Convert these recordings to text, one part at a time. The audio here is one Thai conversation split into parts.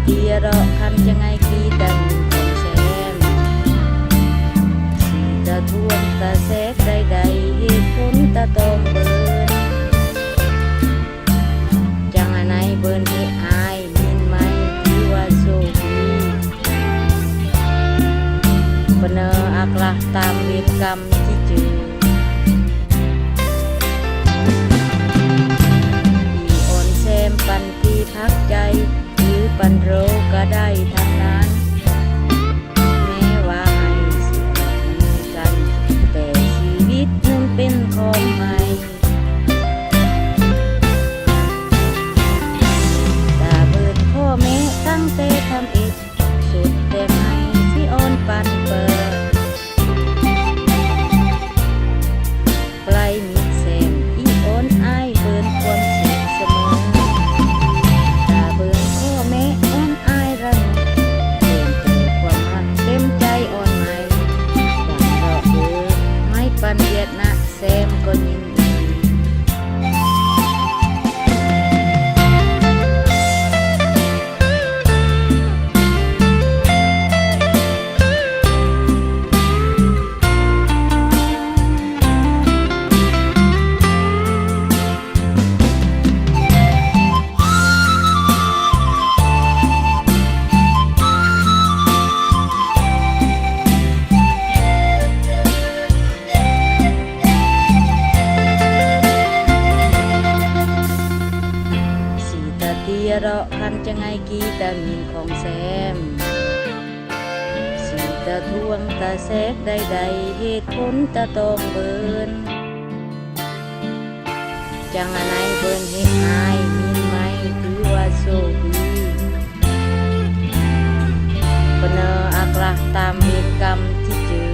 tia rọ khăn chẳng ai khi tận còn xem ta thuông ta xét đầy đầy hết phun ta tôm bơn chẳng ai này bơnให้อายมินไม่ที่ว่าโชคดีปเนออักลักตามเวรกรรมที่เจอปันปีพักใจหรือปันโรก็ได้ทั้งนั้นแม้ว่าให้เสียมือกันแต่ชีวิตนั้นเป็นของใหม่ตาเบิดพ่อแม่ตั้งแต่ทำอิฐสุดแต่ไม่สิอ่อนปันเปิดไกลมิดแสนอีอ่อนอายเบินความสุขเสมอปันเวียดนะแซมก็ยินดีรอคันจะไงกีตามินของแซมสีตาทวงตาแซกใดๆเหตุผลตาตองเบินจังอะไรเบินให้อายมินไม่ถือว่าโชคดีปเนออักลักตามเหตุกรรมที่เจอ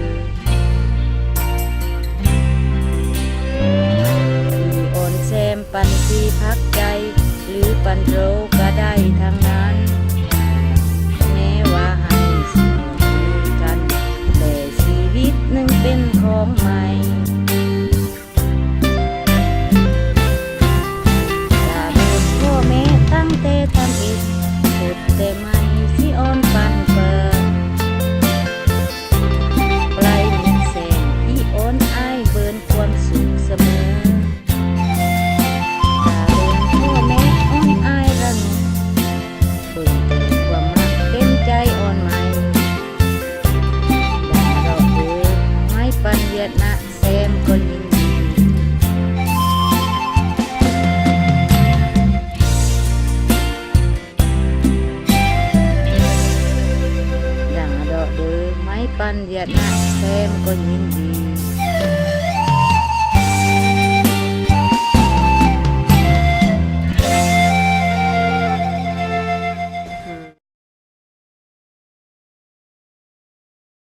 ที่อ่อนแซมปันปีพักใจหรือปันโรก็ได้ทั้งนั้นแม้ว่าให้เสียมือกันแต่ชีวิตนึงเป็นของใหม่อย่าโดนพ่อแม่ตั้งแต่ทำอิฐสุดแต่ไม่สิอ่อนปันเปิดไกลมิดแสงอีอ่อนอายเบินความสุขเสมอนะแซมก็ยินดีดังดอกเดือไม้ปันเวียดนะแซมก็ยินดี